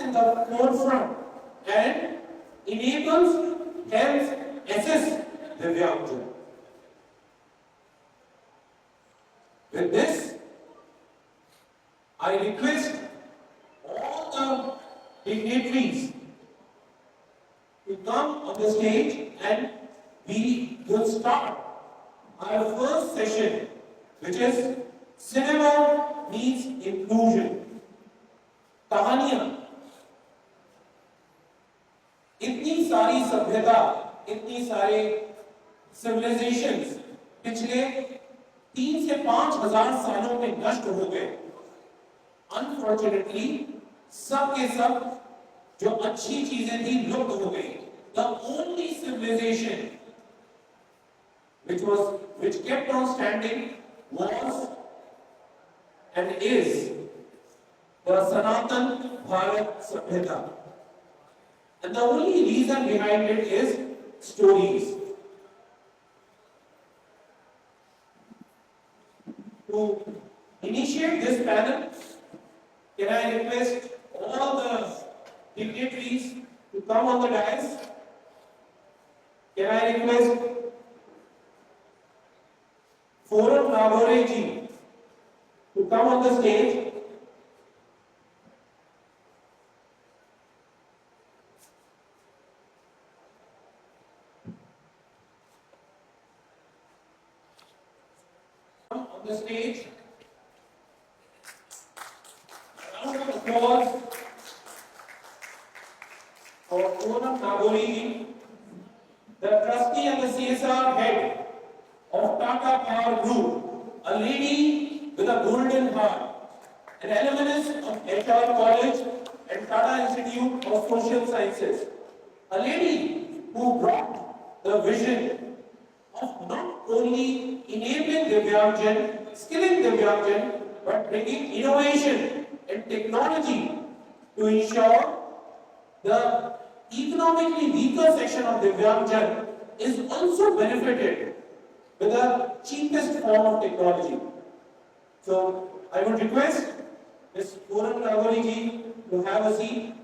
in the forefront and enables, helps, assists Divyangjan. With this, I request all the dignitaries to come on the stage and we will start our first session, which is Cinema Meets Inclusion. कहानियां, इतनी सारी सभ्यता, इतनी सारे civilisations पिछले 3 से 5 हजार सालों में नष्ट हो गए। अनफॉर्चुनेटली सब के सब जो अच्छी चीजें थी लुप्त हो गई। The only civilization which kept on standing was and is the Sanatan Bharat Sabhyata. And the only reason behind it is stories. To initiate this panel, can I request all the dignitaries to come on the dais? Can I request Forum Nagore ji to come on the stage? On the stage. Round of applause for Forum Nagore ji, the trustee and the CSR head of Tata Power Group, a lady with a golden heart, an alumnus of HR College and Tata Institute of Social Sciences, a lady who brought the vision of not only enabling Divyangjan, skilling Divyangjan, but bringing innovation and technology to ensure the economically weaker section of Divyangjan is also benefited with the cheapest form of technology. So I would request Ms. Forum Nagore ji to have a seat.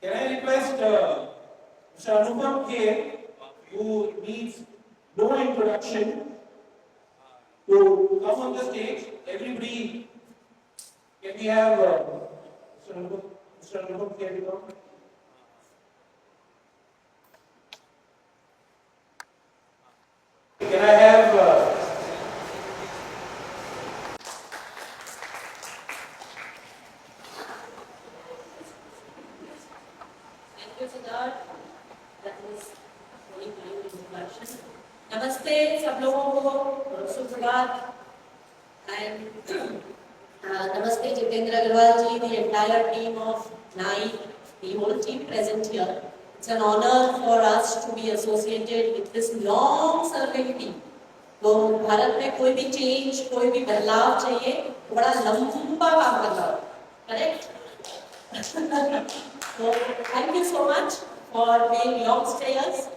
Can I request Mr. Anupam K, who needs no introduction, to come on the stage? Everybody, can we have Mr. Anupam K to come? Can I have Thank you, Siddharth. That was very kind introduction. Namaste, सब लोगों को सुप्रभात and namaste Jitendra Agarwal ji, the entire team of NAI, the whole team present here. It's an honor for us to be associated with this long-serving team. तो भारत में कोई भी change, कोई भी बदलाव चाहिए, तो बड़ा लंबा काम करना होगा, correct? So thank you so much for being long stayers,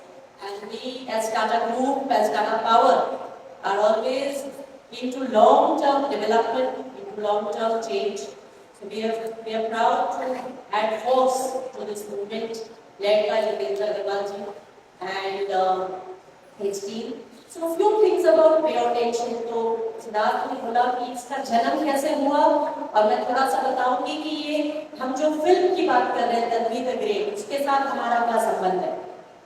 and we as Tata Group, as Tata Power, are always into long-term development, into long-term change. So we are proud to add force to this movement led by Jitendra Agarwal ji and his team. So a few things about preordination. तो सिद्धार्थ ने बोला कि इसका जन्म कैसे हुआ, और मैं थोड़ा सा बताऊंगी कि ये हम जो फिल्म की बात कर रहे हैं तन्वी द ग्रेट, उसके साथ हमारा क्या संबंध है,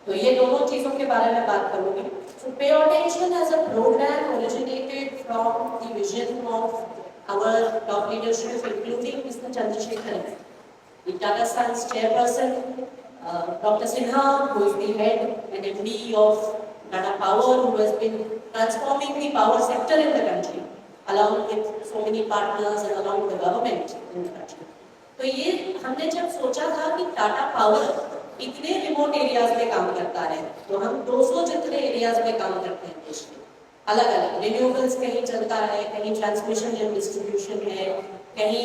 तो ये दोनों चीजों के बारे में बात करूंगी. So preordination as a program originated from the vision of our top leadership, including Mr. Chandrasekhar, the Tata Sons chairperson, Dr. Sinha, who is the head and MD of Tata Power, who has been transforming the power sector in the country, along with so many partners and along with the government in the country. तो ये हमने जब सोचा था कि Tata power इतने remote areas में काम करता है, तो हम 200 जितने एरियाज में काम करते हैं देश में, अलग अलग रिन्यूएबल्स कहीं चलता है, कहीं ट्रांसमिशन एंड डिस्ट्रीब्यूशन है, कहीं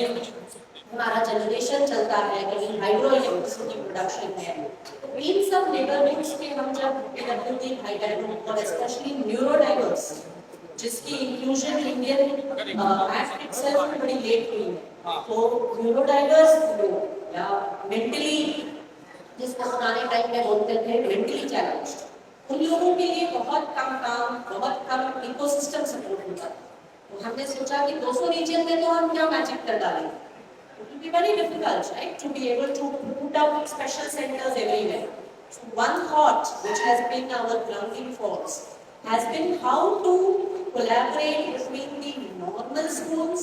हमारा जनरेशन चलता है, कहीं हाइड्रो इलेक्ट्रिसिटी प्रोडक्शन है. तो इन सब नेबरहुड्स के हम जब PWD हाइड्रो और स्पेशली न्यूरो डाइवर्स जिसकी इंक्लूजन इंडियन एक्ट इटसेल्फ बड़ी लेट हुई है। तो न्यूरोडाइवर्स लोग या मेंटली, जिसको पुराने टाइम में बोलते थे मेंटली चैलेंज, उन लोगों के लिए बहुत कम काम, बहुत कम इकोसिस्टम सपोर्ट होता है। तो हमने सोचा कि 200 रीजन में तो हम क्या मैजिक कर डालेंगे। It will be very difficult, right, to be able to put up special centers everywhere. So one thought which has been our grounding force has been how to collaborate between the normal schools,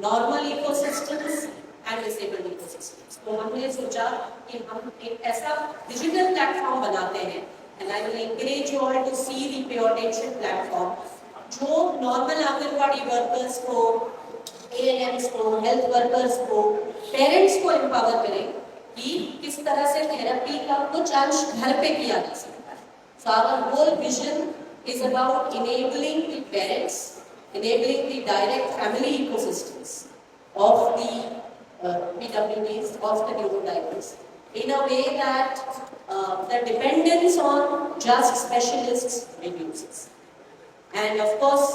normal ecosystems and disabled ecosystems. तो हमने सोचा कि हम एक ऐसा digital platform बनाते हैं, and I will encourage you all to see the Pure Attention platform, जो normal आंगनवाड़ी workers को, ANMs को, हेल्थ वर्कर्स को, पेरेंट्स को एम्पावर करें कि किस तरह से थेरेपी का कुछ अंश घर पे किया जा सकता है। So our whole vision is about enabling the parents, enabling the direct family ecosystems of the PWDs, of the neurodiverse, in a way that the dependence on just specialists reduces. And of course,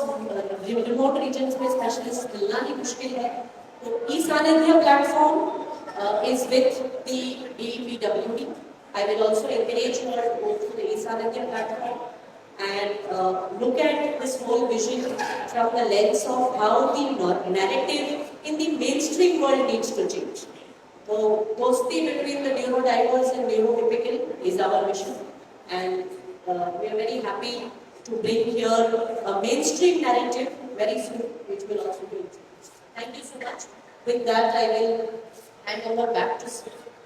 remote regions में specialists मिलना ही मुश्किल है। तो e-सानिध्य platform is with the EPWD. I will also encourage you all to go to the e-सानिध्य platform and look at this whole vision from the lens of how the narrative in the mainstream world needs to change. So, dosti between the neurodiverse and neurotypical is our mission, and we are very happy to bring here a mainstream narrative very soon, which will also be introduced. Thank you so much. With that, I will hand over back to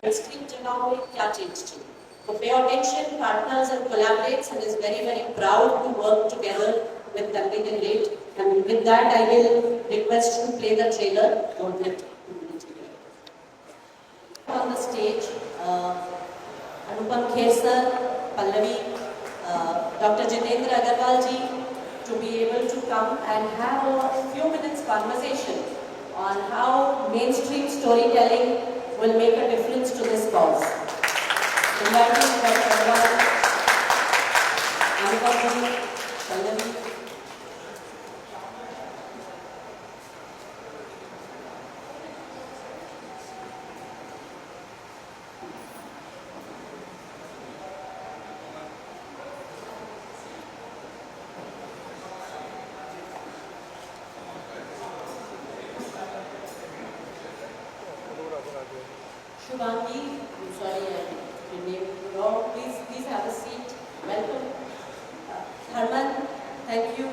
mainstream जगहों में क्या change चाहिए. So Pay Attention partners and collaborates and is very, very proud to work together with Tanvi the Great. And with that, I will request to play the trailer on that. On the stage, Anupam Kher sir, Pallavi, Dr. Jitendra Agarwal ji, to be able to come and have a few minutes conversation on how mainstream storytelling will make a difference to this cause. Inviting Dr. Agarwal, Anupam ji, Pallavi. Shubhangi, I'm sorry, your name is wrong. Please have a seat. Welcome. Harman, thank you.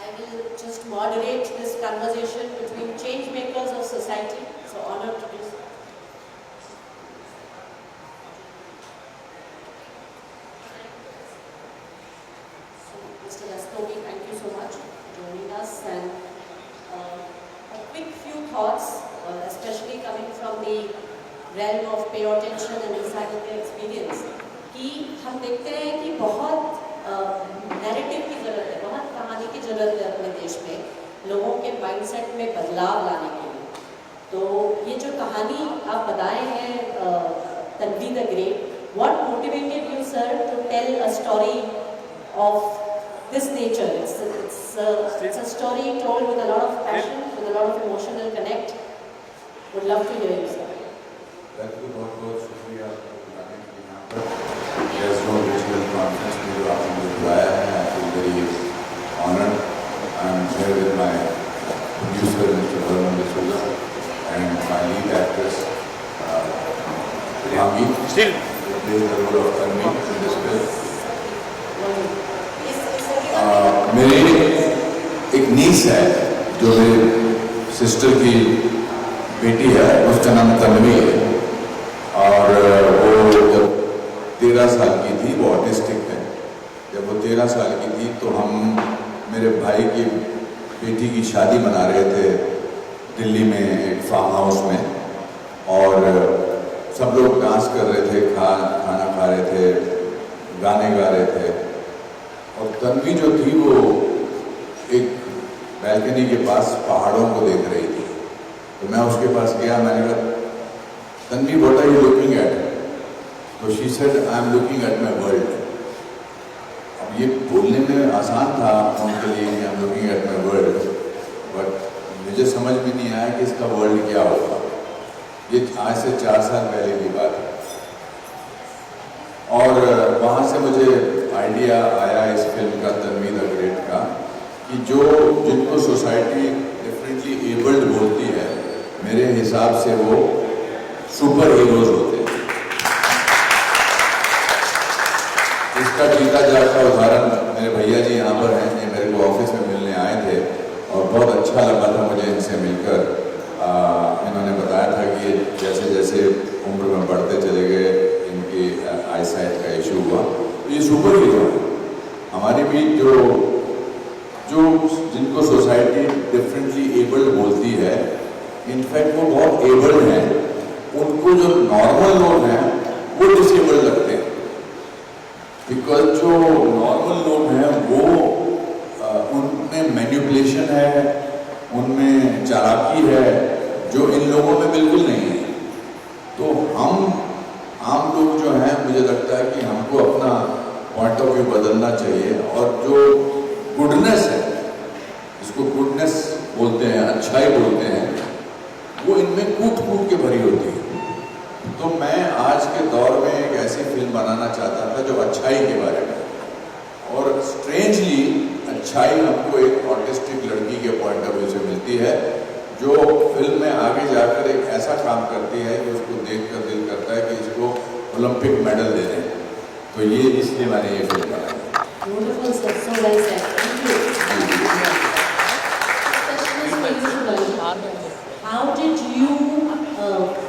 I will just moderate this conversation between change makers of society. So honored to do so. Mr. Rastogi, thank you so much for joining us. And a quick few thoughts, especially coming from the realm of Pay Attention and e-सानिध्य experience, कि हम देखते हैं कि बहुत narrative की जरूरत है, बहुत कहानी की जरूरत है अपने देश में लोगों के माइंडसेट में बदलाव लाने के लिए। तो ये जो कहानी आप बताए हैं Tanvi the great, what motivated you, sir, to tell a story of this nature? It's a story told with a lot of passion, with a lot of emotional connect. Would love to hear you, sir. बहुत शुक्रिया बुलाने के लिए यहाँ पर There's no regional conference में जो आपने बुलाया है. I feel very honored. I'm here with my producer Mr. Varman D'Souza and my lead actress Rami. Still plays the role of Tanvi in this film. मेरी एक नीस है जो मेरी सिस्टर की बेटी है, उसका नाम तन्वी है और वो जब 13 साल की थी, वो ऑटिस्टिक है। जब वो 13 साल की थी तो हम मेरे भाई की बेटी की शादी मना रहे थे दिल्ली में एक फार्म हाउस में और सब लोग डांस कर रहे थे, खाना खा रहे थे, गाने गा रहे थे और तन्वी जो थी वो एक बैल्कनी के पास पहाड़ों को देख रही थी। तो मैं उसके पास गया, मैंने कहा Tanvi what are you looking at? तो she said I am looking at my world. अब ये बोलने में आसान था उनके लिए कि I'm looking at my world, but मुझे समझ में नहीं आया कि इसका वर्ल्ड क्या होगा। ये आज से 4 साल पहले की बात है, और वहाँ से मुझे आइडिया आया इस फिल्म का, तन्वी द ग्रेट का, कि जिनको सोसाइटी डिफरेंटली एबल्ड बोलती है, मेरे हिसाब से वो सुपर हीरोज होते हैं। इसका जीता जागता उदाहरण मेरे भैया जी यहाँ पर हैं, ये मेरे को ऑफिस में मिलने आए थे और बहुत अच्छा लगा था मुझे इनसे मिलकर। इन्होंने बताया था कि जैसे जैसे उम्र में बढ़ते चले गए इनकी आईसाइट का इशू हुआ, तो ये सुपर हीरो है हमारे भी, जो जिनको सोसाइटी डिफरेंटली एबल्ड बोलती है, इनफैक्ट वो बहुत एबल्ड हैं, उनको जो नॉर्मल लोग हैं वो डिसेबल्ड लगते हैं। बिकॉज जो नॉर्मल लोग हैं वो उनमें मैनिपुलेशन है, उनमें चालाकी है, जो इन लोगों में बिल्कुल नहीं है। तो हम आम लोग जो हैं, मुझे लगता है कि हमको अपना पॉइंट ऑफ व्यू बदलना चाहिए, और जो गुडनेस है, जिसको गुडनेस बोलते हैं, अच्छाई बोलते हैं, वो इनमें कूट कूट के भरी होती है। तो मैं आज के दौर में एक ऐसी फिल्म बनाना चाहता था जो अच्छाई के बारे में, और स्ट्रेंजली अच्छाई हमको एक ऑटिस्टिक लड़की के पॉइंट ऑफ व्यू से मिलती है, जो फिल्म में आगे जाकर एक ऐसा काम करती है कि उसको देखकर दिल करता है कि इसको ओलंपिक मेडल दे दें। तो ये इसलिए मैंने ये फिल्म बनाई। Beautiful, sir. So well said. Thank you. How did you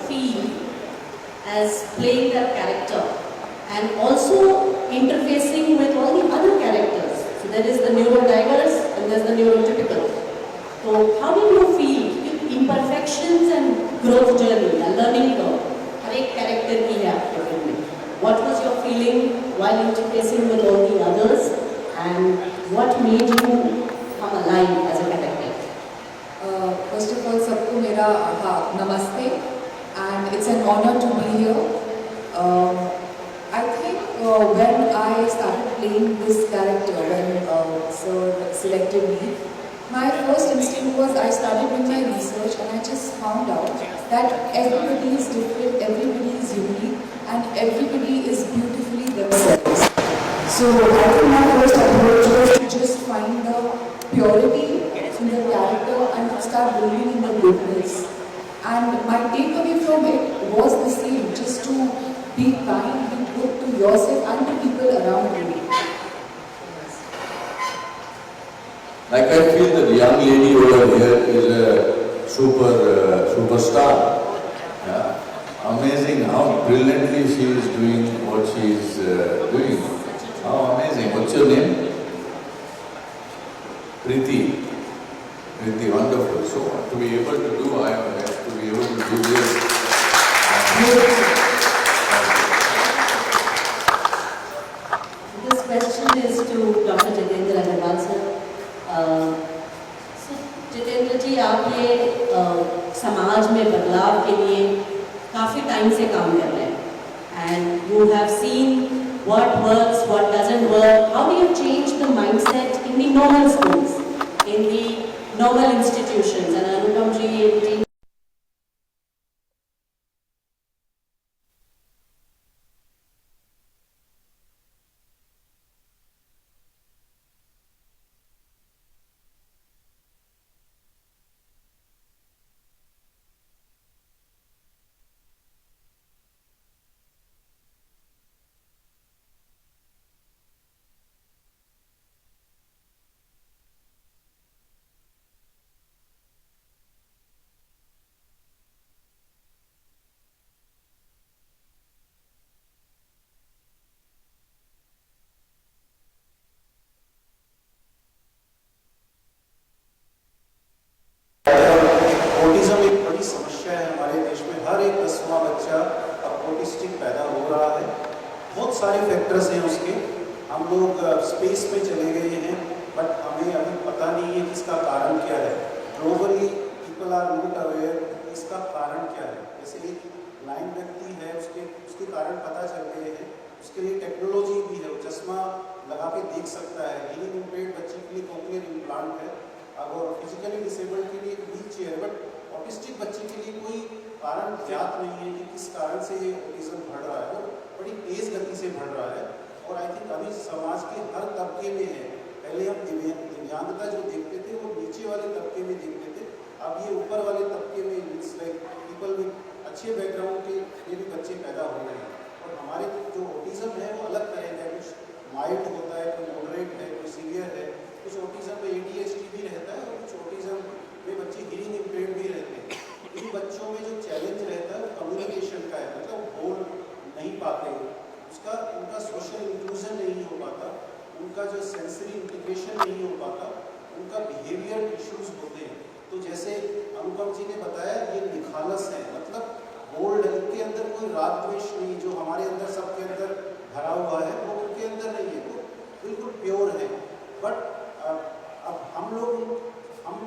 feel as playing that character and also interfacing with all the other characters? So there is the neurodiverse and there's the neurotypical. So how did you feel imperfections and growth journey, a learning curve? हर एक character की है आपके film में. What was your feeling while interfacing with all the others, and what made you come alive as a character? First of all, सबको मेरा namaste, and it's an honor to be here. I think when I started playing this character, when Sir selected me, my first instinct was I started doing my research and I just found out that everybody is different, everybody is unique, and everybody is beautifully themselves. So I think my first approach was to just find the purity in the character and start believing in the goodness. And my takeaway from it was the same, just to be kind, be good to yourself and to people around you. Like I feel the young lady over here is a superstar. Yeah. Amazing how brilliantly she is doing what she is doing. How amazing. What's your name? Preeti. Preeti, wonderful. So to be able to do, I am blessed to be able to do this. This question is to Dr. Jitendra Agarwal sir. So Jitendra जी, आप ये समाज में बदलाव के लिए काफ़ी time से काम कर रहे हैं, and you have seen what works, what doesn't work. How do you change the mindset in the normal schools, in the normal institutions? And Anupam ji, autism एक बड़ी समस्या है हमारे देश में। हर एक 10वां बच्चा अब ऑटिस्टिक पैदा हो रहा है। बहुत सारे फैक्टर्स हैं उसके। हम लोग स्पेस में चले गए हैं, बट हमें अभी पता नहीं है कि इसका कारण क्या है। Globally people are not aware इसका कारण क्या है। जैसे एक ब्लाइंड व्यक्ति है, उसके कारण पता चल गए हैं। उसके लिए टेक्नोलॉजी भी है, चश्मा लगा के देख सकता है। हीयरिंग इम्पेयर्ड बच्चे के लिए कोक्लियर इम्प्लांट है, अब और फिजिकली डिसेबल्ड के लिए व्हील चेयर। बट ऑटिस्टिक बच्चे के लिए कोई कारण ज्ञात नहीं है कि किस कारण से ये ऑटिज्म बढ़ रहा है, वो बड़ी तेज़ गति से बढ़ रहा है। और आई थिंक अभी समाज के हर तबके में है। पहले हम दिव्यांगता जो देखते थे वो नीचे वाले तबके में देखते थे, अब ये ऊपर वाले तबके में मीन्स लाइक पीपल विद अच्छे बैकग्राउंड के ये भी बच्चे पैदा हो रहे हैं। और हमारे जो ऑटिज्म है वो अलग तरह का है, कुछ माइल्ड होता है, कोई मॉडरेट है, कोई सीवियर है, कुछ ऑटिज्म में ADHD भी रहता है और कुछ ऑटिज्म में बच्चे हीयरिंग इम्पेयर्ड भी रहते हैं। इन बच्चों में जो चैलेंज रहता है वो कम्युनिकेशन का है, मतलब बोल नहीं पाते, उसका उनका सोशल इंक्लूजन नहीं हो पाता, उनका जो सेंसरी इंटीग्रेशन नहीं हो पाता, उनका बिहेवियर इश्यूज होते हैं। तो जैसे अनुपम जी ने बताया ये निखालस है, मतलब बोल्ड, इनके अंदर कोई राग द्वेष नहीं, जो हमारे अंदर सबके अंदर भरा हुआ है वो उनके अंदर नहीं है, वो बिल्कुल प्योर है। बट अब हम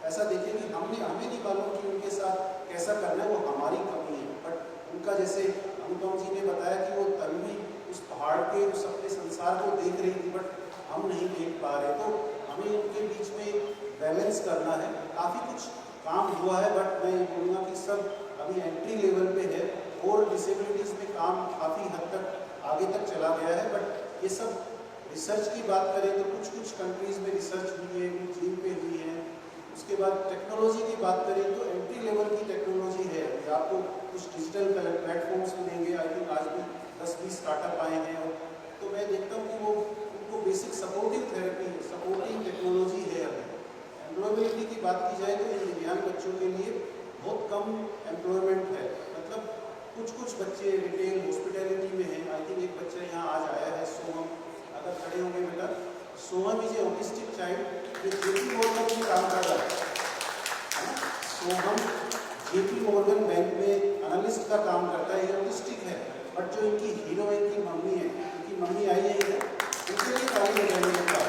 ऐसा देखें कि हमें नहीं मालूम कि उनके साथ कैसा करना है, वो हमारी कमी है। बट उनका जैसे अनुपम जी ने बताया कि वो तन्वी उस पहाड़ के उस अपने संसार को देख रही थी, बट हम नहीं देख पा रहे, तो हमें उनके बीच में बैलेंस करना है। काफ़ी कुछ काम हुआ है, बट मैं ये बोलूँगा कि सब अभी एंट्री लेवल पे है और डिसेबिलिटीज़ में काम काफ़ी हद तक आगे तक चला गया है। बट ये सब रिसर्च की बात करें तो कुछ कंट्रीज़ में रिसर्च हुई है, कुछ चीन पे हुई है। उसके बाद टेक्नोलॉजी की बात करें तो एंट्री लेवल की टेक्नोलॉजी है, आपको कुछ डिजिटल प्लेटफॉर्म्स मिलेंगे। आई थिंक आज भी 10-20 स्टार्टअप आए हैं, और तो मैं देखता हूँ कि वो उनको basic supportive therapy, supporting technology है। अभी एम्प्लॉयबिलिटी की बात की जाए तो इन दिव्यांग बच्चों के लिए बहुत कम एम्प्लॉयमेंट है, मतलब कुछ बच्चे रिटेल हॉस्पिटैलिटी में हैं। आई थिंक एक बच्चा यहाँ आज आया है, सोहम, अगर खड़े होंगे बेटा, Soham is a autistic child, JP Morgan में काम कर रहा है ना। सोहम JP मॉर्गन बैंक में एनालिस्ट का काम करता है, ये ऑटिस्टिक है। बट जो इनकी हीरोइन की मम्मी है, इनकी मम्मी आई है इधर, उनके लिए काम लगाने का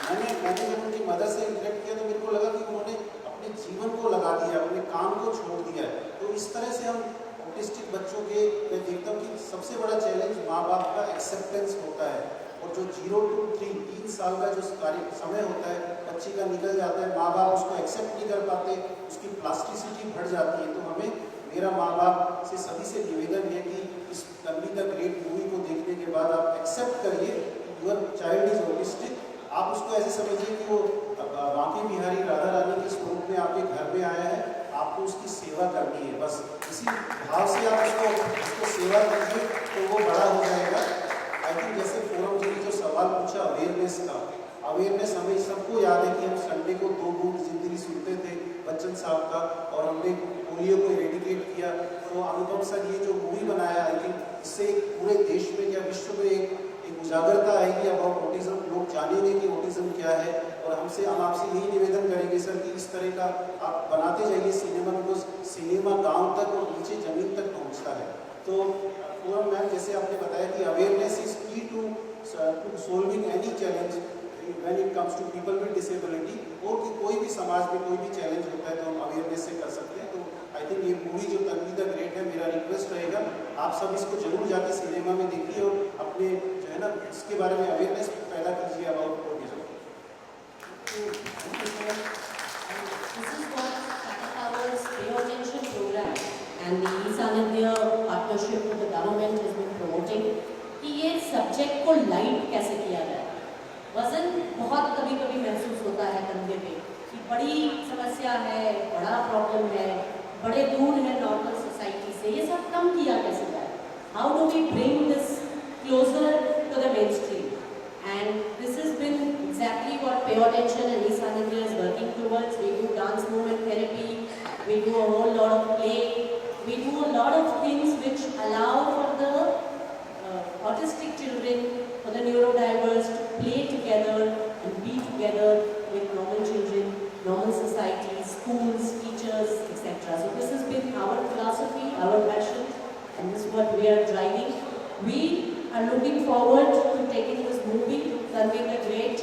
मैंने जब उनकी मदर से इंटरेक्ट किया तो मेरे को लगा कि उन्होंने अपने जीवन को लगा दिया, अपने काम को छोड़ दिया है। तो इस तरह से हम ऑटिस्टिक बच्चों के, मैं देखता हूँ कि सबसे बड़ा चैलेंज माँ बाप का एक्सेप्टेंस होता है। और जो 0 to 3 साल का जो समय होता है बच्चे का निकल जाता है, माँ बाप उसको एक्सेप्ट नहीं कर पाते, उसकी प्लास्टिसिटी बढ़ जाती है। तो हमें, मेरा माँ बाप से सभी से निवेदन है कि इस तन्वी द ग्रेट मूवी को देखने के बाद आप एक्सेप्ट करिए योर चाइल्ड इज ऑटिस्टिक। आप उसको ऐसे समझिए कि वो बांके बिहारी राधा रानी के स्वरूप में आपके घर में आया है, आपको उसकी सेवा करनी है, बस इसी भाव से आप उसको सेवा कीजिए तो वो बड़ा हो जाएगा। आई थिंक जैसे फोरम जी ने जो सवाल पूछा अवेयरनेस का, अवेयरनेस हमें सबको याद है कि हम संडे को 2 बूंद जिंदगी सुनते थे बच्चन साहब का, और हमने पोलियो को इरेडिकेट किया। तो अनुपम सर ये जो मूवी बनाया, आई थिंक इससे पूरे देश में या विश्व में एक उजागरता आएगी अबाउट ऑटिज्म, लोग जानेंगे कि ऑटिज्म क्या है। और हम आपसे यही निवेदन करेंगे सर कि इस तरह का आप बनाते जाइए सिनेमा, बिकॉज सिनेमा गांव तक और नीचे ज़मीन तक पहुंचता है। तो पूरम मैम, जैसे आपने बताया कि awareness is key to solving any challenge when it comes to people with disability, और कि कोई भी समाज में कोई भी चैलेंज होता है तो हम अवेयरनेस से कर सकते हैं। तो आई थिंक ये मूवी जो तन्वी द ग्रेट है, मेरा रिक्वेस्ट रहेगा आप सब इसको जरूर जाके सिनेमा में देखिए और अपने जो है ना इसके बारे में अवेयरनेस पैदा कीजिए about autism. This is what Tata Power's Pay Attention program and the East partnership with the government has been promoting, कि ये सब्जेक्ट को लाइट कैसे किया जाए। वजन बहुत कभी कभी महसूस होता है कंधे पे कि बड़ी समस्या है, बड़ा प्रॉब्लम है, बड़े दूर है नॉर्मल सोसाइटी से, ये सब कम किया कैसे जाए। How do we bring this closer to the mainstream? And this has been exactly what Pay Attention and East India is working towards. We do dance movement therapy, we do a whole lot of play, we do a lot of things which allow for the autistic children, for the neurodiverse to play together and be together with normal children, normal societies, schools, teachers, etc. So this has been our philosophy, our passion, and this is what we are driving. We are looking forward to taking this movie, Thanvi the Great,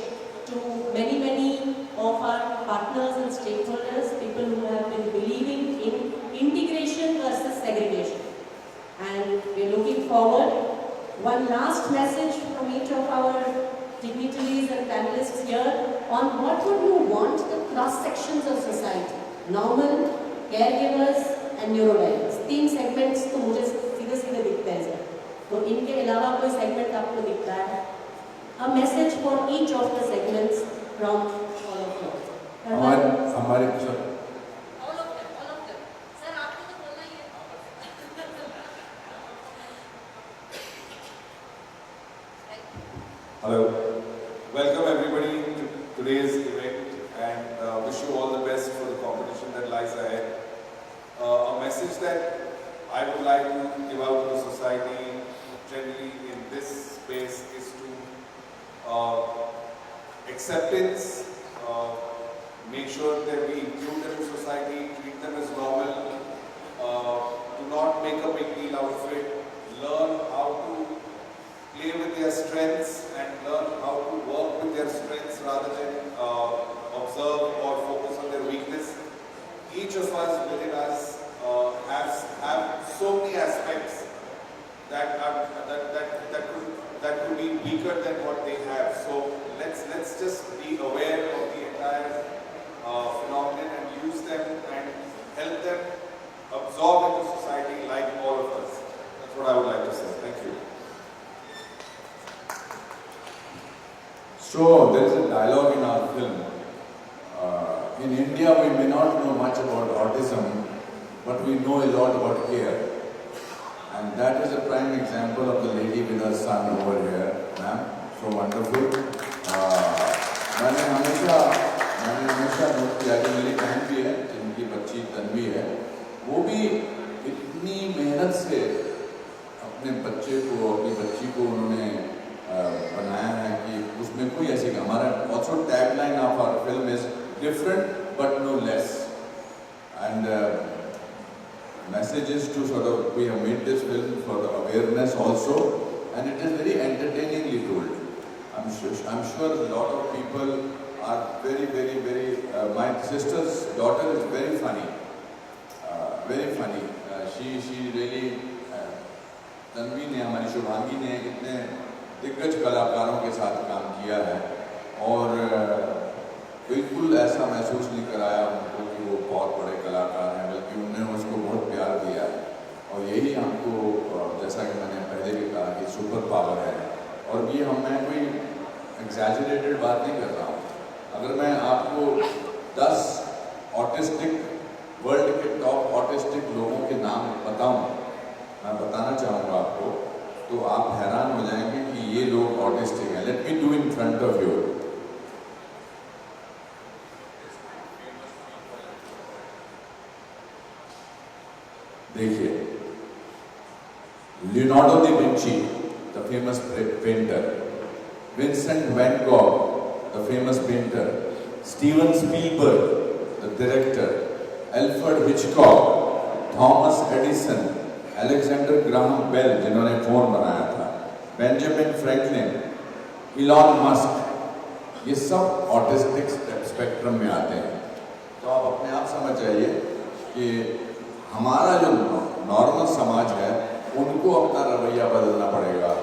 to many, many of our partners and stakeholders, people who have been believing in integration versus segregation. And we are looking forward one last message from each of our dignitaries and panelists here on what would you want the cross sections of society, normal, caregivers and neurodiverse. 3 segments तो मुझे सीधे सीधे दिखते हैं sir, तो इनके अलावा कोई segment आपको दिखता है? A message for each of the segments from all of you. हमारे All of them. Sir, आपको तो बोलना ही है. Hello. Welcome everybody to today's event and wish you all the best for the competition that lies ahead. A message that I would like to give out to the society generally in this space is to acceptance, make sure that we include them in society, treat them as normal, do not make a big deal out of it, learn how to play with their strengths and learn how to work with their strengths rather than observe or focus on their weakness. Each of us within us have so many aspects that could be weaker than what they have. So let's just be aware of the entire phenomenon and use them and help them absorb into society like all of us. That's what I would like to say. Thank you. So there is a dialogue in our film. In India, we may not know much about autism, but we know a lot about care. And that is a prime example of the lady with her son over here, ma'am. So wonderful. मैंने हमेशा note किया कि मेरी बहन भी है, जिनकी बच्ची तन्वी है, वो भी इतनी मेहनत से अपने अपनी बच्ची को उन्होंने बनाया है कि उसमें कोई ऐसी हमारा also tagline of our film is different but no less, and message is to sort of we have made this film for the awareness also, and it is very entertainingly told. I'm sure a lot of people are very my sister's daughter is very funny. She really Tanvi ने हमारी शुभांगी ने कितने दिग्गज कलाकारों के साथ काम किया है और बिल्कुल ऐसा महसूस नहीं कराया उनको कि वो बहुत बड़े कलाकार हैं, बल्कि उन्होंने उसको बहुत प्यार दिया है और यही हमको जैसा कि मैंने पहले भी कहा कि सुपर पावर है। और ये मैं कोई एग्जैजरेटेड बात नहीं कर रहा हूँ। अगर मैं आपको 10 ऑटिस्टिक वर्ल्ड के टॉप ऑटिस्टिक लोगों के नाम बताऊँ, मैं बताना चाहूँगा आपको, तो आप हैरान हो जाएंगे कि ये लोग ऑटिस्टिक हैं। Let me do in front of you. देखिए, Leonardo da Vinci, the famous painter, Vincent van Gogh, the famous painter, Steven Spielberg, the director, Alfred Hitchcock, Thomas Edison, Alexander Graham Bell जिन्होंने phone बनाया था, Benjamin Franklin, Elon Musk, ये सब autistic spectrum में आते हैं। तो आप अपने आप समझ जाइए कि हमारा जो नॉर्मल समाज है उनको अपना रवैया बदलना पड़ेगा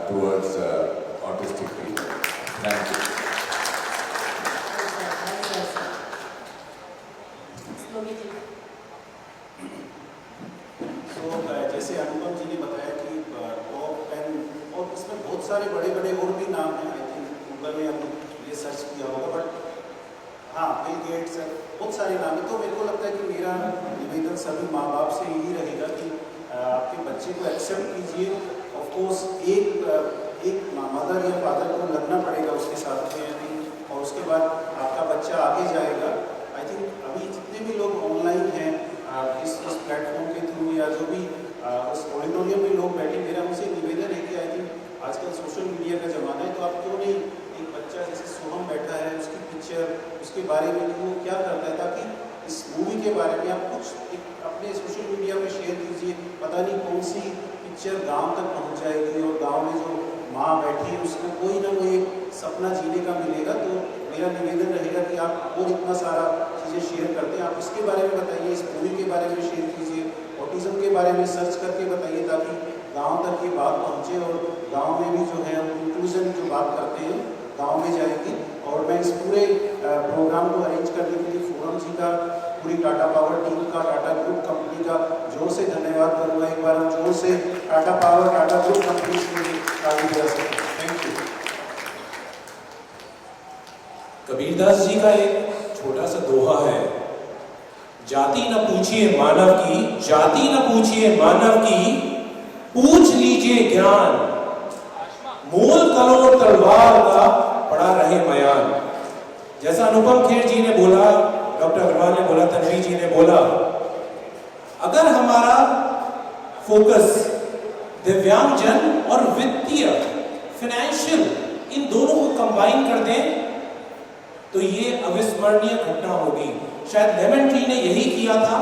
towards autistic people. Thank you. जैसे अनुपम जी ने बताया कि टॉप 10 और इसमें बहुत सारे बड़े और भी नाम हैं। आई थिंक गूगल में हमने ये सर्च किया होगा, बट हाँ, बिल गेट्स है, बहुत सारे नाम हैं। तो मेरे को लगता है कि मेरा निवेदन सभी माँ बाप से यही रहेगा कि आपके बच्चे को एक्सेप्ट कीजिए। ऑफकोर्स एक मदर या फादर को लगना पड़ेगा उसके साथ में, और उसके बाद आपका बच्चा आगे जाएगा। आई थिंक अभी जितने भी लोग ऑनलाइन हैं इस प्लेटफॉर्म के थ्रू या जो भी उस ऑडिटोरियम में लोग बैठे, मेरा उनसे निवेदन है कि आई थिंक आजकल सोशल मीडिया का ज़माना है, तो आप क्यों नहीं एक बच्चा जैसे सोहम बैठा है उसकी पिक्चर, उसके बारे में वो क्या करता है, ताकि इस मूवी के बारे में आप कुछ एक अपने सोशल मीडिया में शेयर कीजिए। पता नहीं कौन सी पिक्चर गांव तक पहुंच जाएगी और गांव में जो माँ बैठी है उसको कोई ना कोई सपना जीने का मिलेगा। तो मेरा निवेदन रहेगा कि आप और इतना सारा चीज़ें शेयर करते हैं, आप इसके बारे में बताइए, इस मूवी के बारे में शेयर कीजिए, ऑटिज्म के बारे में सर्च करके बताइए, ताकि गांव तक ये बात पहुंचे और गांव में भी जो है हम इंक्लूजन की जो बात करते हैं गांव में जाएंगे। और मैं इस पूरे प्रोग्राम को अरेंज करने के लिए फोरम जी का, पूरी टाटा पावर टीम का, टाटा ग्रुप कंपनी का जोर से धन्यवाद करूँगा। एक बार हम जोर से Tata power, Tata group company के लिए ताली बजा सकते हैं। Thank you. कबीरदास जी का एक छोटा सा दोहा है, जाति न पूछिए मानव की, जाति न पूछिए मानव की, पूछ लीजिए ज्ञान, मोल करो तलवार का पड़ा रहे मयान। जैसा अनुपम खेर जी ने बोला, डॉक्टर अग्रवाल ने बोला, तन्वी जी ने बोला, अगर हमारा फोकस दिव्यांगजन और वित्तीय, फाइनेंशियल, इन दोनों को कंबाइन कर दें तो ये अविस्मरणीय घटना होगी। शायद लेमन ट्री ने यही किया था।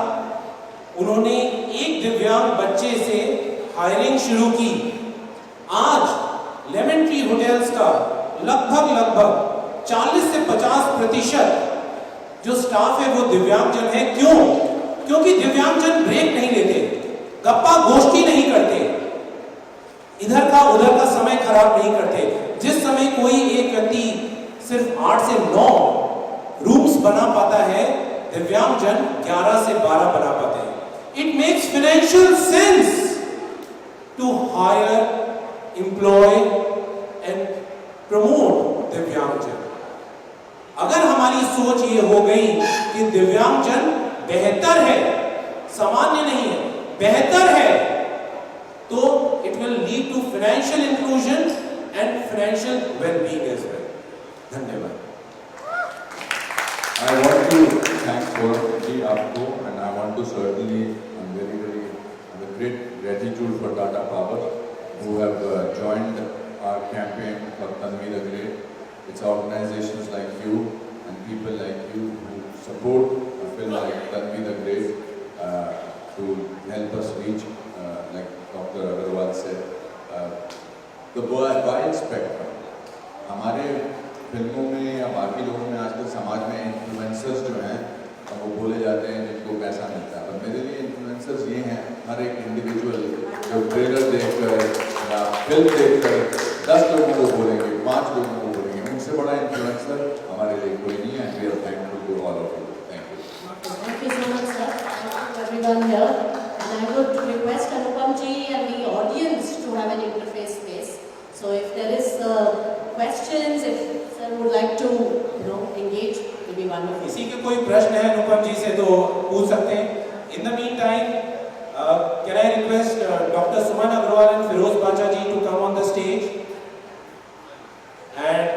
उन्होंने एक दिव्यांग बच्चे से हायरिंग शुरू की। आज लेमन ट्री होटल्स का लगभग 40 से 50% जो स्टाफ है वो दिव्यांगजन है। क्यों? क्योंकि दिव्यांगजन ब्रेक नहीं लेते, गप्पा गोष्ठी नहीं करते, इधर का उधर का समय खराब नहीं करते। जिस समय कोई एक व्यक्ति सिर्फ 8 से 9 रूम्स बना पाता है, दिव्यांगजन 11 से 12 बना पाते हैं। It makes financial sense to hire, employ and promote दिव्यांगजन। अगर हमारी सोच ये हो गई कि दिव्यांगजन बेहतर है, सामान्य नहीं है, बेहतर है, तो it will lead to financial inclusion and financial wellbeing as well. धन्यवाद। I want to thank Forum ji आपको, and I want to certainly, I'm very have a great gratitude for Tata Power who have joined our campaign for Tanvi the Great. It's organizations like you and people like you who support a film like Tanvi the Great to help us reach, like Dr. Agarwal said, the wide spectrum. हमारे फिल्मों में या बाकी लोगों में आजकल समाज में इन्फ्लुएंसर्स जो हैं वो बोले जाते हैं जिनको पैसा मिलता है, पर मेरे लिए इन्फ्लुएंसर्स ये हैं, हर एक इंडिविजुअल जो ट्रेलर देखकर या फिल्म देखकर 10 लोगों को बोलेंगे, 5 लोगों को बोलेंगे, उनसे बड़ा इन्फ्लुएंसर हमारे लिए कोई नहीं है। We are thankful to all of you. Thank you. Thank you so much, sir. Thank you everyone here. And I would request Anupam ji and the audience to have an interface space. So if there is questions, if sir would like to, engage, it will be wonderful. किसी के कोई प्रश्न है अनुपम जी से तो पूछ सकते हैं। In the meantime, can I request Dr. Suman Agrawal and Feroz Bacha ji to come on the stage? And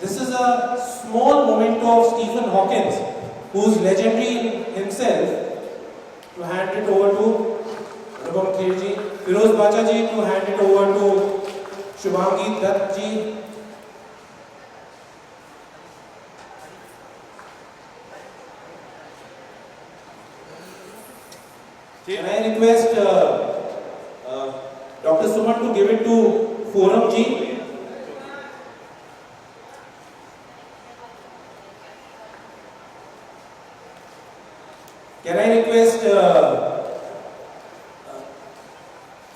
this is a small memento of Stephen Hawking, who is legendary in himself, to hand it over to Anupam Kher ji, Feroz Bacha ji to hand it over to Shubhangi Dutt ji. Can I request Dr. Suman to give it to Forum ji? Can I request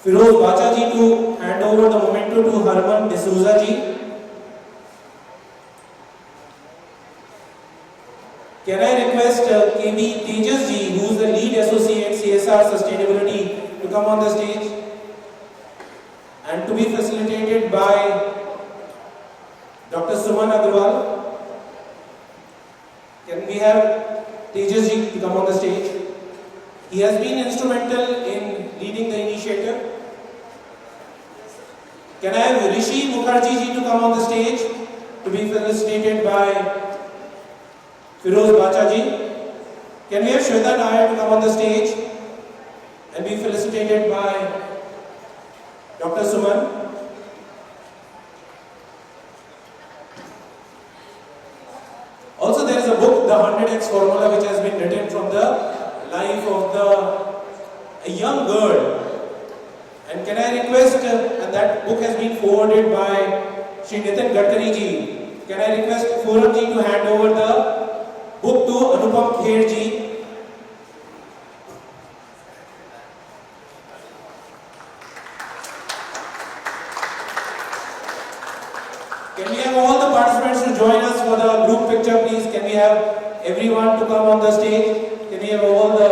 Feroz Bacha ji to hand over the memento to Harman D'Souza ji? Can I request KB Tejas ji, who is the lead associate CSR Sustainability, to come on the stage and to be facilitated by Dr. Suman Agrawal? Can we have Tejas ji to come on the stage? He has been instrumental in leading the initiative. Can I have Rishi Mukherjee ji to come on the stage to be facilitated by Feroz Bacha ji? Can we have Shweta Nair to come on the stage and be felicitated by Dr. Suman? Also, there is a book, The 100x Formula, which has been written from the life of a young girl. And can I request, and that book has been forwarded by Shri Nitin Gadkari ji. Can I request Forum ji to hand over the book to Anupam Kher ji? the stage. Can we have all the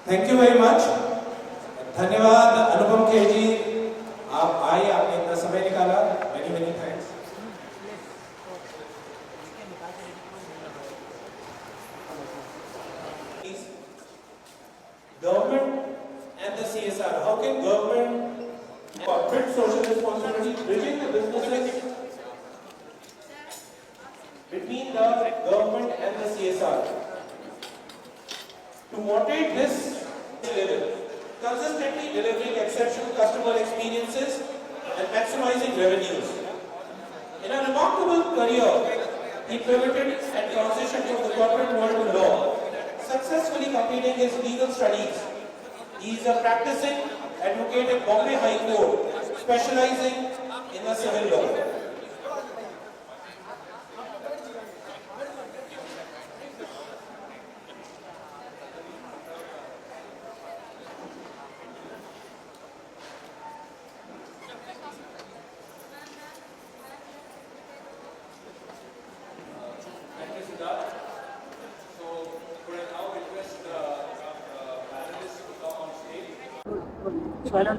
Thank you very much. धन्यवाद अनुपम खेर जी, आप आए, आपने इतना समय निकाला. Many many thanks. Government and the CSR. How can government corporate social responsibility bridging the businesses between the government and the CSR to motivate this level, consistently delivering exceptional customer experiences and maximizing revenues. In a remarkable career, he pivoted and transitioned from the corporate world to law, successfully completing his legal studies. He is a practicing advocate at Bombay High Court, specializing in the civil law.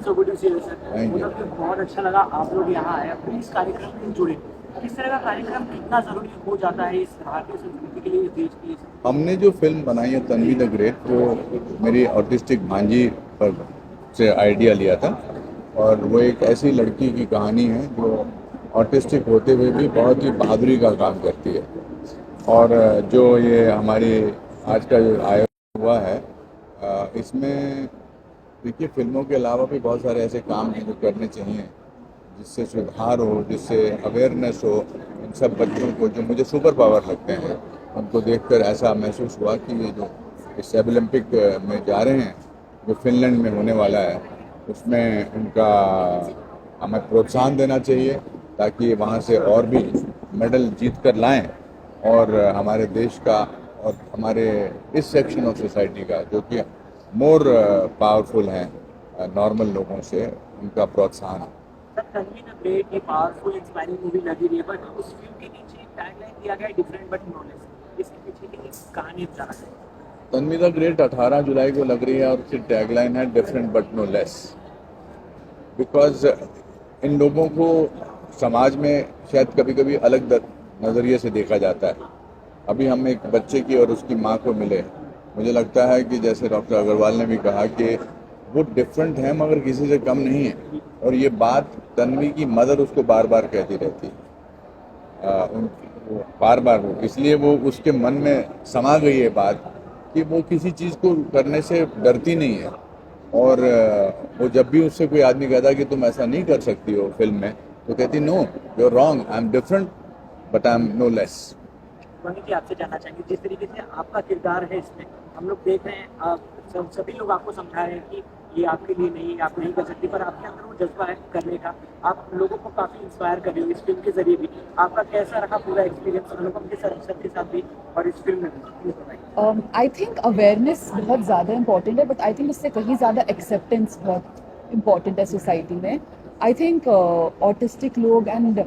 So good to see you sir. मतलब बहुत अच्छा लगा आप लोग यहाँ आए, अपने इस कार्यक्रम में जुड़े. इस तरह का कार्यक्रम कितना जरूरी हो जाता है इस भारतीय संस्कृति के लिए, इस देश के लिए? हमने जो फिल्म बनाई है तन्वी द ग्रेट, वो मेरी ऑटिस्टिक भांजी पर से आइडिया लिया था. और वो एक ऐसी लड़की की कहानी है जो ऑटिस्टिक होते हुए भी बहुत ही बहादुरी का काम करती है. और जो ये हमारी आज का जो आया हुआ है, इसमें देखिए फिल्मों के अलावा भी बहुत सारे ऐसे काम हैं जो करने चाहिए, जिससे सुधार हो, जिससे अवेयरनेस हो. इन सब बच्चों को जो मुझे सुपर पावर लगते हैं, उनको देखकर ऐसा महसूस हुआ कि ये जो इस ओलंपिक में जा रहे हैं, जो फिनलैंड में होने वाला है, उसमें उनका हमें प्रोत्साहन देना चाहिए, ताकि वहाँ से और भी मेडल जीत कर लाएँ. और हमारे देश का और हमारे इस सेक्शन ऑफ सोसाइटी का, जो कि मोर पावरफुल हैं नॉर्मल लोगों से, उनका प्रोत्साहन. तन्वी द ग्रेट ये पावरफुल इंस्पायरिंग मूवी लगी रही है, बट उस फिल्म के नीचे टैगलाइन दिया गया है डिफरेंट बट नो लेस. इसके पीछे की कहानी बताना चाहिए. तन्वी द ग्रेट 18 जुलाई को लग रही है और उसकी टैगलाइन है different but no less. Because इन लोगों को समाज में शायद कभी कभी अलग नज़रिए से देखा जाता है. अभी हम एक बच्चे की और उसकी माँ को मिले, मुझे लगता है कि जैसे डॉक्टर अग्रवाल ने भी कहा कि वो डिफरेंट है मगर किसी से कम नहीं है. और ये बात तन्वी की मदर उसको बार बार कहती रहती, बार बार वो, इसलिए वो उसके मन में समा गई है बात कि वो किसी चीज़ को करने से डरती नहीं है. और वो जब भी उससे कोई आदमी कहता कि तुम ऐसा नहीं कर सकती हो फिल्म में, तो कहती no, you are wrong, I am different but I am no less. जी आपसे जानना चाहेंगे, जिस तरीके से आपका किरदार है इसमें, हम लोग देख रहे हैं, आप सभी लोग आपको समझा रहे हैं कि ये आपके लिए नहीं, आप नहीं कर सकती, पर आपके अंदर वो जज्बा है करने का. आप लोगों को काफ़ी इंस्पायर कर रहे हो इस फिल्म के जरिए भी. आपका कैसा रहा पूरा एक्सपीरियंस अनुपम के साथ भी और इस फिल्म में? आई थिंक अवेयरनेस बहुत ज़्यादा इम्पॉर्टेंट है, बट आई थिंक उससे कहीं ज़्यादा एक्सेप्टेंस बहुत इम्पॉर्टेंट है सोसाइटी में. आई थिंक ऑटिस्टिक लोग एंड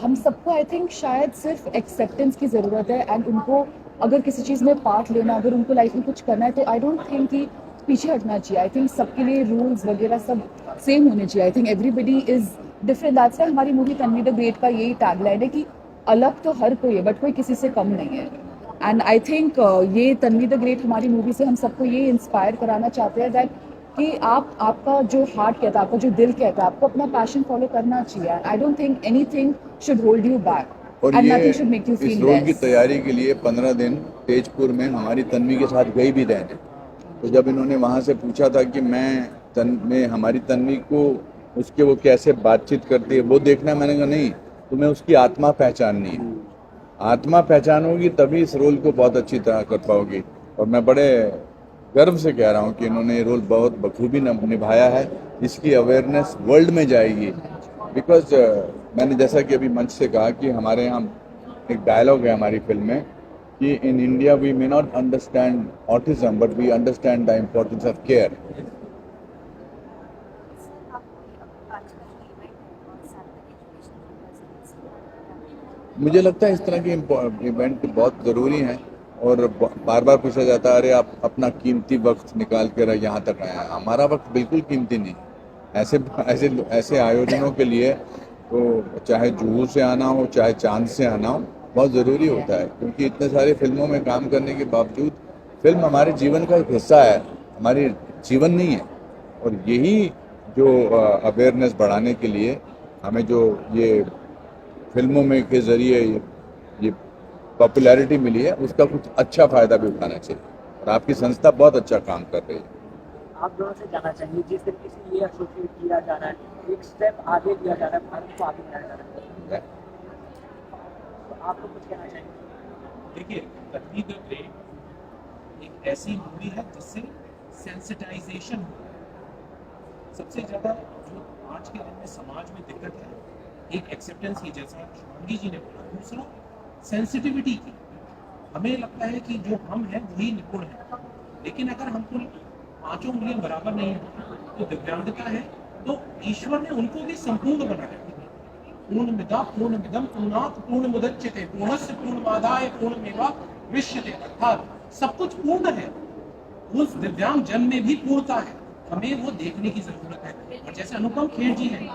हम सबको आई थिंक शायद सिर्फ एक्सेप्टेंस की ज़रूरत है. एंड उनको अगर किसी चीज़ में पार्ट लेना, अगर उनको लाइफ में कुछ करना है, तो आई डोंट थिंक कि पीछे हटना चाहिए. आई थिंक सबके लिए रूल्स वगैरह सब सेम होने चाहिए. I think everybody is different. That's why हमारी मूवी तन्वी द ग्रेट का यही टैगलाइन है कि अलग तो हर कोई है, बट कोई किसी से कम नहीं है. एंड आई थिंक ये तन्वी द ग्रेट हमारी मूवी से हम सबको ये इंस्पायर कराना चाहते हैं दैट कि आपका जो हार्ट कहता है, आपका जो दिल कहता है, आपको अपना पैशन फॉलो करना चाहिए. I don't think anything should hold you back. और ये इस रोल की तैयारी के लिए 15 दिन तेजपुर में हमारी तन्वी के साथ गई भी रहने. तो जब इन्होंने वहाँ से पूछा था कि मैं हमारी तन्वी को उसके वो कैसे बातचीत करती है वो देखना, मैंने कहा नहीं, तुम्हें उसकी आत्मा पहचाननी है. आत्मा पहचानोगी तभी इस रोल को बहुत अच्छी तरह कर पाओगी. और मैं बड़े गर्व से कह रहा हूँ कि इन्होंने ये रोल बहुत बखूबी निभाया है. इसकी अवेयरनेस वर्ल्ड में जाएगी बिकॉज मैंने जैसा कि अभी मंच से कहा कि हमारे यहाँ एक डायलॉग है हमारी फिल्म में कि in India we may not understand autism but we understand the importance of care. मुझे लगता है इस तरह के इवेंट बहुत ज़रूरी हैं और बार बार पूछा जाता है अरे आप अपना कीमती वक्त निकाल कर यहाँ तक आए हैं। हमारा वक्त बिल्कुल कीमती नहीं। ऐसे ऐसे ऐसे आयोजनों के लिए तो चाहे जुहू से आना हो चाहे चांद से आना हो बहुत ज़रूरी होता है, क्योंकि इतने सारे फिल्मों में काम करने के बावजूद फिल्म हमारे जीवन का एक हिस्सा है, हमारी जीवन नहीं है। और यही जो अवेयरनेस बढ़ाने के लिए हमें जो ये फिल्मों में के ज़रिए ये पॉपुलैरिटी मिली है उसका कुछ अच्छा फ़ायदा भी उठाना चाहिए और आपकी संस्था बहुत अच्छा काम कर रही है। आप दोनों से जानना चाहिए जिस तरीके से ये एसोसिएट किया जा रहा है, एक स्टेप आगे लिया जा रहा है, भारत को आगे बढ़ाया जा रहा है, तो आप लोग कुछ कहना चाहेंगे? देखिए, तन्वी द ग्रेट एक ऐसी मूवी है जिससे सेंसिटाइजेशन हो रहा है। सबसे ज़्यादा जो आज के दिन में समाज में दिक्कत है, एक एक्सेप्टेंस की, जैसा शिवांगी जी ने बोला, दूसरा सेंसिटिविटी की। हमें लगता है कि जो हम हैं वही निपुण हैं, लेकिन अगर हमको पांचों उंगलियां बराबर नहीं है तो दिव्यांगता है, तो ईश्वर ने उनको भी संपूर्ण बनाया। पूर्णमिदा पूर्णमिदं पूर्णात् पूर्णमुदच्यते पूर्णस्य पूर्णमादाय पूर्णमेवावशिष्यते, अर्थात सब कुछ पूर्ण है। उस दिव्यांग जन में भी पूर्णता है, हमें वो देखने की जरूरत है। और जैसे अनुपम खेर जी हैं,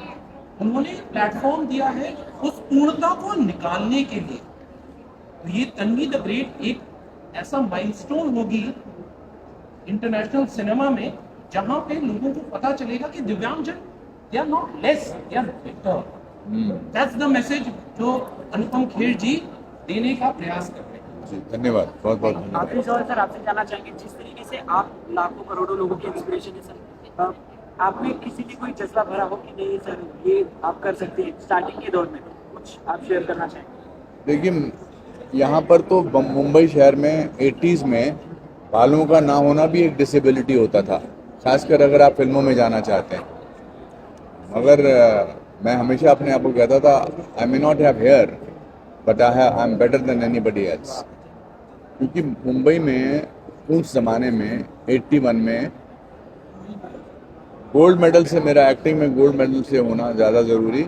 उन्होंने प्लेटफॉर्म दिया है उस पूर्णता को निकालने के लिए। तो ये तन्वी द ग्रेट एक ऐसा माइलस्टोन होगी इंटरनेशनल सिनेमा में, जहां पे लोगों को पता चलेगा कि दिव्यांगजन they are not less, they are better. That's the message जो अनुपम खेर जी देने का प्रयास कर रहे हैं। जी धन्यवाद, बहुत बहुत धन्यवाद। आखिरी सवाल सर आपसे जानना चाहेंगे, जिस तरीके से आप लाखों करोड़ों लोगों की इंस्पिरेशन है सर, आप में किसी भी कोई जज्बा भरा हो कि नहीं सर ये आप कर सकते हैं, स्टार्टिंग के दौर में कुछ आप शेयर करना चाहेंगे? देखिए, यहाँ पर तो मुंबई शहर में 80s में बालों का ना होना भी एक डिसेबिलिटी होता था, खासकर अगर आप फिल्मों में जाना चाहते हैं। मगर मैं हमेशा अपने आप को कहता था I may not have hair but I am better than anybody else, क्योंकि मुंबई में उस ज़माने में 81 में गोल्ड मेडल से, मेरा एक्टिंग में गोल्ड मेडल से होना ज़्यादा ज़रूरी।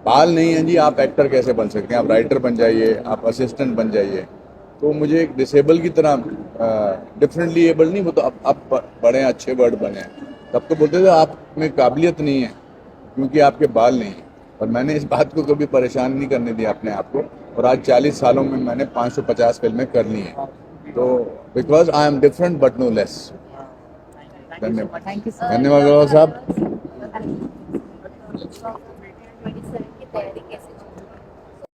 बाल नहीं है जी, आप एक्टर कैसे बन सकते हैं? आप राइटर बन जाइए, आप असिस्टेंट बन जाइए। तो मुझे एक डिसेबल की तरह, डिफरेंटली एबल नहीं, वो तो अब बड़े अच्छे वर्ड बने हैं, तब तो बोलते थे आप में काबिलियत नहीं है क्योंकि आपके बाल नहीं है। और मैंने इस बात को कभी परेशान नहीं करने दिया अपने आप को, और आज 40 सालों में मैंने 550 फिल्में कर ली हैं। तो because I am different but no less. धन्यवाद, धन्यवाद साहब।